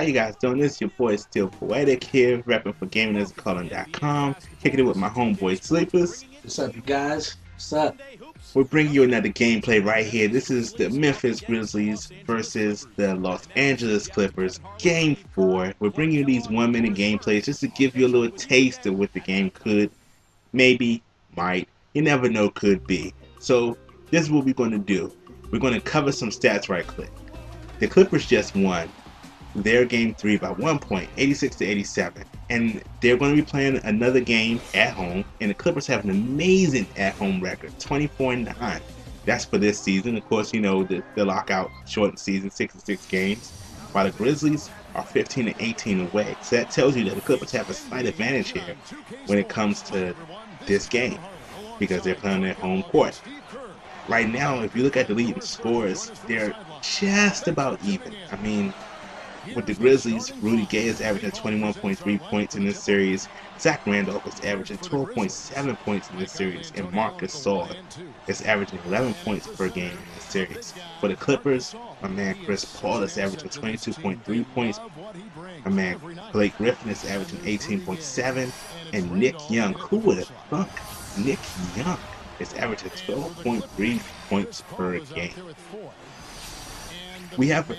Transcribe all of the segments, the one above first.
How you guys doing? This is your boy Still Poetic here, repping for GamingAsACalling.com, kicking it with my homeboy Sleepers. What's up, you guys? What's up? We're bringing you another gameplay right here. This is the Memphis Grizzlies versus the Los Angeles Clippers, Game 4. We're bringing you these 1-minute gameplays just to give you a little taste of what the game could, maybe, might, you never know, could be. So this is what we're going to do. We're going to cover some stats right quick. The Clippers just won their game 3 by 1 point, 86-87, and they're going to be playing another game at home, and the Clippers have an amazing at-home record, 24-9. That's for this season. Of course, you know the lockout shortened season, 66 games, while the Grizzlies are 15-18 away. So that tells you that the Clippers have a slight advantage here when it comes to this game because they're playing their home court. Right now, if you look at the leading scores, they're just about even. I mean, with the Grizzlies, Rudy Gay is averaging 21.3 points in this series. Zach Randolph is averaging 12.7 points in this series, and Marc Gasol is averaging 11 points per game in this series. For the Clippers, my man Chris Paul is averaging 22.3 points. My man Blake Griffin is averaging 18.7, and Nick Young, who would have thunk? Nick Young is averaging 12.3 points per game. We have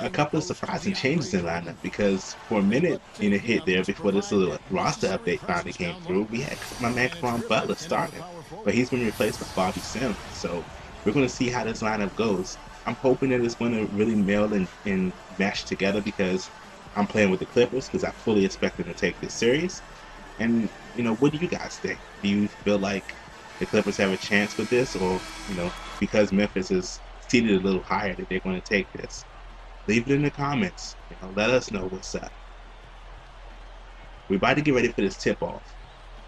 a couple of surprising changes in lineup because for a minute in a hit there before this little roster update finally came through, we had my man Caron Butler starting, but he's been replaced by Bobby Sims. So we're going to see how this lineup goes. I'm hoping that it's going to really meld and mesh together because I'm playing with the Clippers because I fully expect them to take this serious. And, you know, what do you guys think? Do you feel like the Clippers have a chance with this, or, you know, because Memphis is seated a little higher that they're going to take this? Leave it in the comments. You know, let us know what's up. We're about to get ready for this tip-off.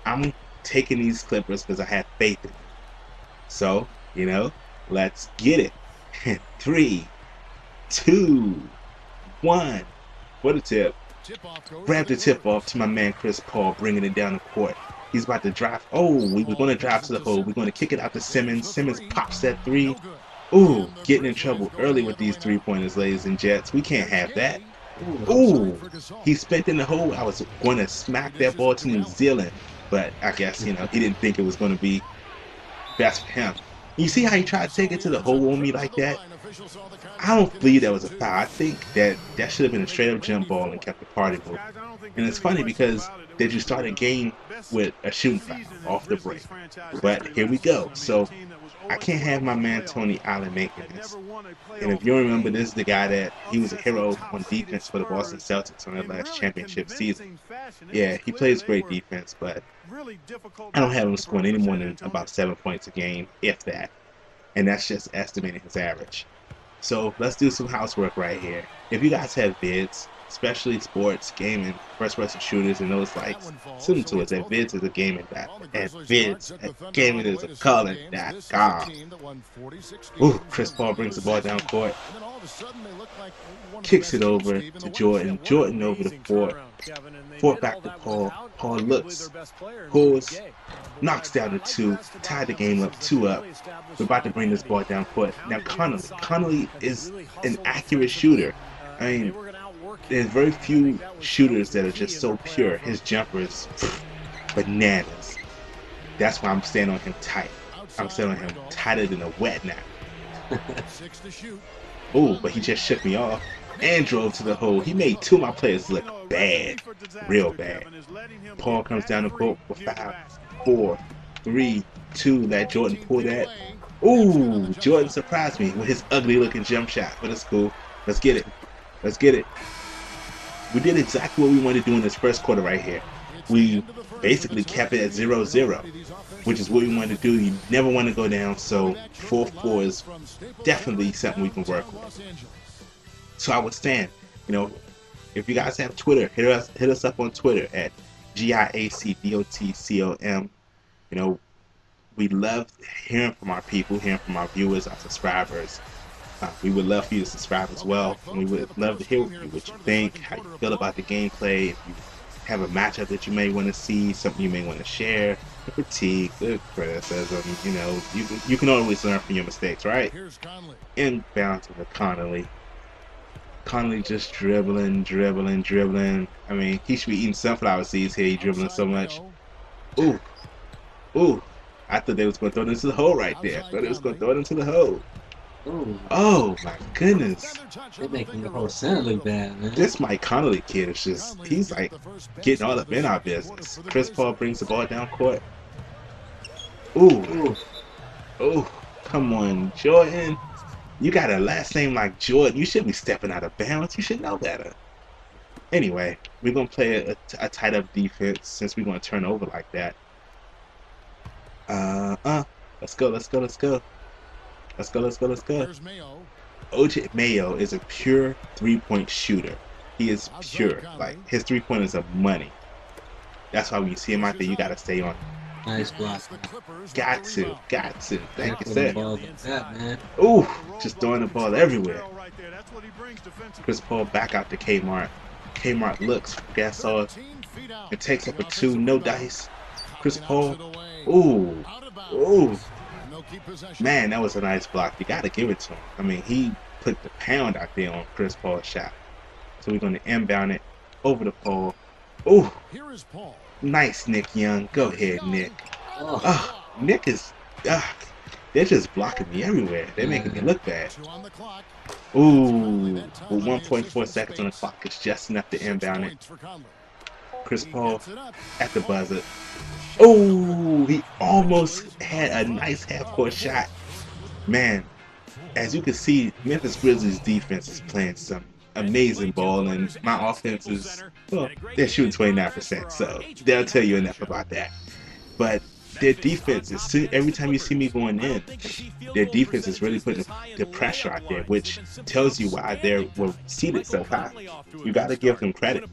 I'm taking these Clippers because I have faith in them. So, you know, let's get it. 3, 2, 1. For the tip. Grab the tip off to my man Chris Paul, bringing it down the court. He's about to drive. Oh, we were going to drive to the hole. We're going to kick it out to Simmons. Simmons pops that 3. Ooh, getting in trouble early with these 3-pointers, ladies and gents. We can't have that. Ooh, he spent in the hole. I was going to smack that ball to New Zealand, but I guess, you know, he didn't think it was going to be best for him. You see how he tried to take it to the hole on me like that? I don't believe that was a foul. I think that should have been a straight-up jump ball and kept the party moving. And it's funny because that you start a game with a shooting foul off the break. But here we go. So I can't have my man Tony Allen making this. And if you remember, this is the guy that he was a hero on defense for the Boston Celtics on their last championship season. Yeah, he plays great defense, but I don't have him scoring any more than about 7 points a game, if that. And that's just estimating his average. So let's do some housework right here. If you guys have vids, especially sports, gaming, first-person shooters, and those likes, send them to us at vids is a gaming at vids at gamingIsACalling.com. Ooh, Chris Paul brings the ball down court, kicks it over to Jordan. Jordan over to Fort. Fort back to Paul. Paul looks, pulls, knocks down the 2, tied the game up 2-up. We're about to bring this ball down court. Now Connolly is an accurate shooter. I mean, there's very few shooters that are just so pure. His jumper is bananas. That's why I'm staying on him tight. I'm staying on him tighter than a wet nap. Ooh, but he just shook me off and drove to the hole. He made 2 of my players look bad, real bad. Paul comes down the court for 5, 4, 3, 2. Let Jordan pull that. Ooh, Jordan surprised me with his ugly looking jump shot, but it's cool. Let's get it. Let's get it. We did exactly what we wanted to do in this first quarter right here. We basically kept it at 0-0, which is what we wanted to do. You never want to go down, so 4-4 is definitely something we can work with. So I was saying, you know, if you guys have Twitter, hit us up on Twitter at GIACDOTCOM. You know, we love hearing from our people, hearing from our viewers, our subscribers. We would love for you to subscribe as well. We would love to hear what you think, how you feel about the gameplay. If you have a matchup that you may want to see, something you may want to share, a critique, a criticism, you know, you can always learn from your mistakes, right? Inbound to the Connolly. Conley just dribbling, dribbling, dribbling. I mean, he should be eating sunflower seeds here. He dribbling so much. Ooh, ooh. I thought they was going to throw it into the hole right there. I thought they was going to throw it into the hole. Ooh, Oh, my goodness. they're making the whole center look bad, man. This Mike Conley kid is just, he's like getting all up in our business. Chris Paul brings the ball down court. Ooh, Ooh, ooh. Come on, Jordan. You got a last name like Jordan. You should be stepping out of bounds. You should know better. Anyway, we're going to play a tight up defense since we're going to turn over like that. Let's go, let's go, let's go. Let's go, let's go, let's go. OJ Mayo is a pure three-point shooter. He is pure. Like, his three-pointers are money. That's why when you see him out there, you got to stay on. nice block. Got to. Thank you, That sir. ball like that, man. Ooh, just throwing the ball everywhere. Chris Paul back out to Kmart. Kmart looks for Gasol. It takes up a 2, no dice. Chris Paul. Ooh, ooh. Man, that was a nice block. You got to give it to him. I mean, he put the pound out there on Chris Paul's shot. So we're going to inbound it over the pole. Ooh, nice, Nick Young. Go ahead, Nick. Oh, Nick is... they're just blocking me everywhere. They're making me look bad. Ooh, with 1.4 seconds on the clock, it's just enough to inbound it. Chris Paul at the buzzer. Oh, he almost had a nice half-court shot. Man, as you can see, Memphis Grizzlies defense is playing some amazing ball, and my offense is, well, they're shooting 29%, so they'll tell you enough about that. But their defense is, every time you see me going in, their defense is really putting the pressure out there, which tells you why they were seated so high. You got to give them credit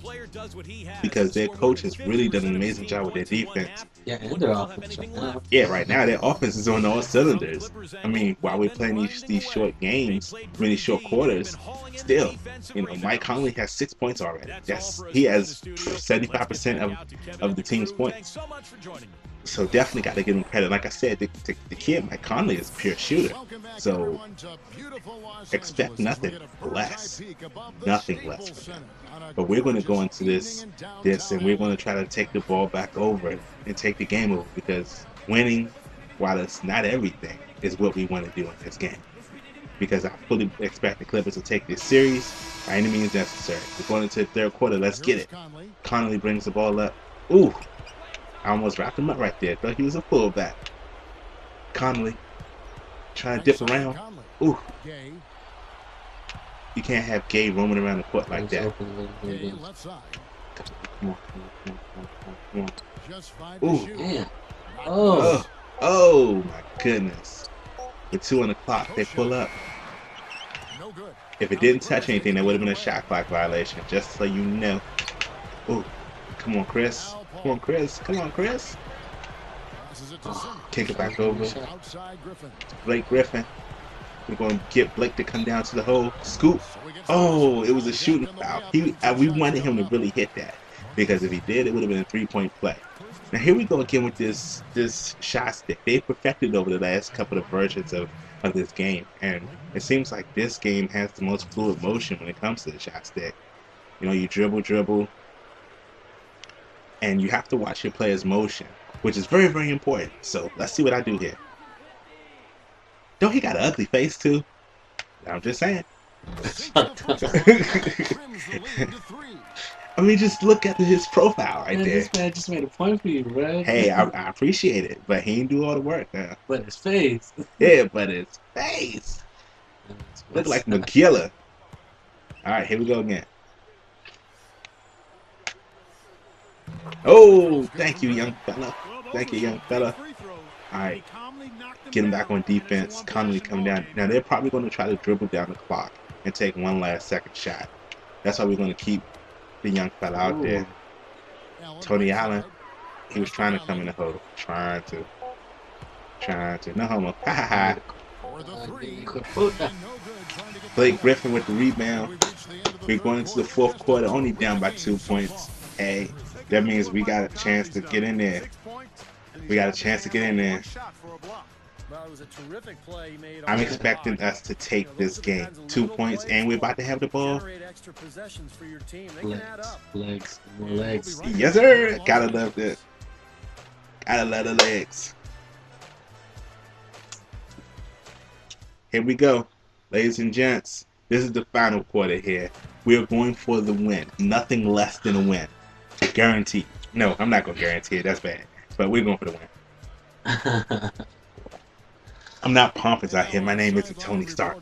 because their coach has really done an amazing job with their defense. yeah, and their offense right now. Yeah, right now their offense is on all cylinders. I mean, while we're playing these short games, really short quarters, still, you know, Mike Conley has 6 points already. He has 75% of the team's points. So definitely got to give him credit. Like I said, the kid Mike Conley is a pure shooter. So expect nothing less. Nothing less from him. But we're going to go into this and we're going to try to take the ball back over and take the game over, because winning, while it's not everything, is what we want to do in this game. Because I fully expect the Clippers to take this series by any means necessary. We're going into the third quarter. Let's get it. Conley brings the ball up. Ooh. I almost wrapped him up right there. Thought he was a fullback. Conley trying to dip around. Ooh. You can't have Gay roaming around the court like that. Come on. Ooh. Yeah. Oh. Oh my goodness. With 2 on the clock, they pull up. If it didn't touch anything, that would have been a shot clock violation, just so you know. Ooh. Come on, Chris. Come on, Chris. Come on, Chris. Kick it back over. Blake Griffin. We're going to get Blake to come down to the hole. Scoop. Oh, it was a shooting foul. We wanted him to really hit that, because if he did, it would have been a 3-point play. Now here we go again with this shot stick. They perfected over the last couple of versions of this game, and it seems like this game has the most fluid motion when it comes to the shot stick. You know, you dribble, and you have to watch your player's motion, which is very, very important. So let's see what I do here. Don't he got an ugly face too? I'm just saying. I mean, just look at his profile right there. This man just made a point for you, bro. Hey, I appreciate it, but he didn't do all the work now. But his face. Yeah, but his face. Look like McGilla. All right, here we go again. Oh, thank you, young fella. Thank you, young fella. All right, get him back on defense. Conley coming down. Now, they're probably going to try to dribble down the clock and take one last second shot. That's why we're going to keep the young fella out there. Tony Allen, he was trying to come in the hole. Trying to. No homo. Ha ha ha. Blake Griffin with the rebound. We're going into the fourth quarter, only down by 2 points. Hey, that means we got a chance to get in there. I'm expecting us to take this game. 2 points, and we're about to have the ball. Legs, more legs. Yes, sir. Gotta love that. Gotta love the legs. Here we go, ladies and gents. This is the final quarter here. We are going for the win. Nothing less than a win. Guaranteed. No, I'm not going to guarantee it. That's bad. But we're going for the win. I'm not pompous out here. My name isn't Tony Stark.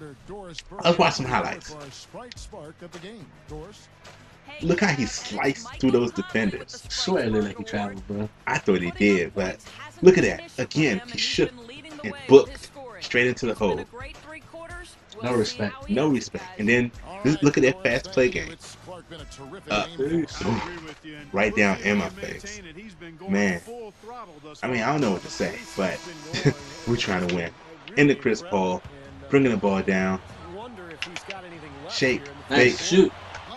Let's watch some highlights. Look how he sliced through those defenders. I swear it looked like he traveled, bro. I thought he did, but look at that. Again, he shook and booked straight into the hole. No respect. No respect. And then look at that fast play game. Right down in my face. Man. I mean, I don't know what to say, but we're trying to win. Into Chris Paul, bringing the ball down. Shake, fake, Shoot.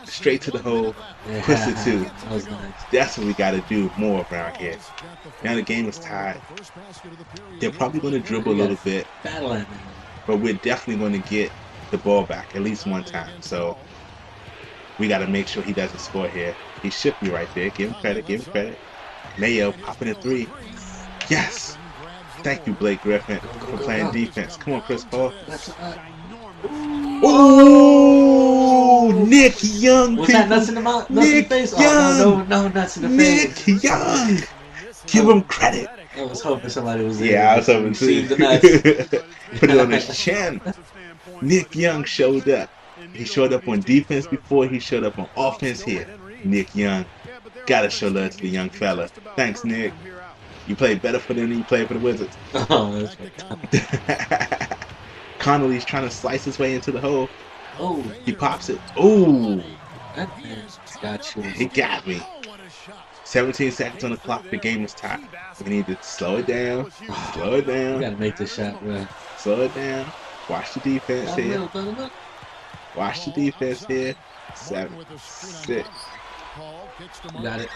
straight to the hole, Yeah, push it two. that was nice. That's what we got to do more around here. Now the game is tied. They're probably going to dribble a little bit, Battle at me. but we're definitely going to get the ball back at least one time. So we got to make sure he doesn't score here. He shook me right there. Give him credit. Give him credit. Mayo popping a three. Yes. Thank you, Blake Griffin, for playing defense. Come on, Chris Paul. Oh, Nick Young. Was that nuts in the mouth? Nuts in the Nick face? Young. Oh, no nuts in the face. Nick Young. Give him credit. I was hoping somebody was there. Yeah, I was hoping to Received the nuts. Put it on his chin. Nick Young showed up. He showed up on defense before he showed up on offense here. Nick Young. Gotta show love to the young fella. Thanks, Nick. You played better for them than you played for the Wizards. Oh, that's right. Connolly's trying to slice his way into the hole. Oh, He pops it. Oh, that man got you. he got me. 17 seconds on the clock. The game is tied. We need to slow it down. Slow it You down. gotta make this shot, bro. Slow it down. Watch the defense here. Watch the defense here. 7, 6. You got it.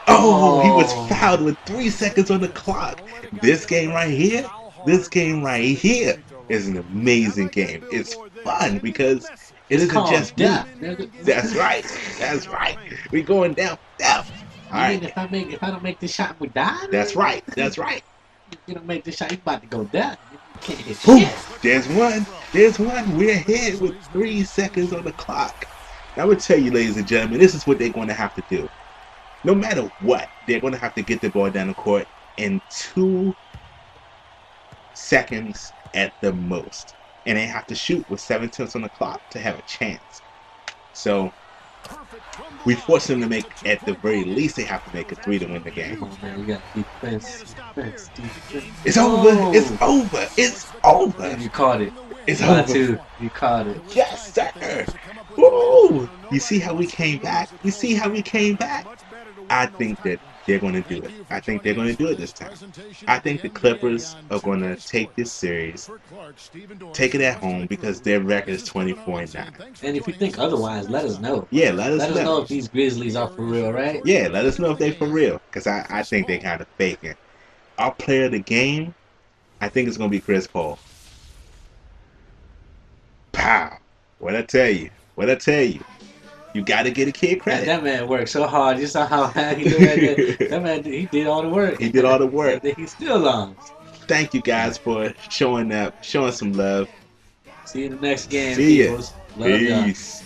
Oh, he was fouled with 3 seconds on the clock. This game right here is an amazing game. It's fun because it isn't just me. That's right. That's right. We're going down. All right. If I don't make this shot, we die. That's right. That's right. If you don't make this shot, you about to go down. You can't hit Boom. shit. There's one. There's one. We're ahead with 3 seconds on the clock. I would tell you, ladies and gentlemen, this is what they're going to have to do. No matter what, they're going to have to get the ball down the court in 2 seconds at the most. And they have to shoot with 7 tenths on the clock to have a chance. So we force them to make, at the very least, they have to make a 3 to win the game. Come on, man. You got defense. It's over. It's over. It's over. You caught it. It's One, over. two. You caught it. Yes, sir. Woo! You see how we came back? You see how we came back? I think that they're going to do it. I think they're going to do it this time. I think the Clippers are going to take this series, take it at home because their record is 24-9. And if you think otherwise, let us know. Yeah, let us know. If these Grizzlies are for real, right? Yeah, let us know if they for real because I think they kind of faking. Our player of the game, I think it's going to be Chris Paul. Pow! What I tell you? What I tell you? You got to get a kid credit. That man worked so hard. You saw how he did that. That man, he did all the work. He did all the work. He still lost. Thank you guys for showing up, showing some love. See you in the next game. See ya. Peoples. Love y'all. Peace.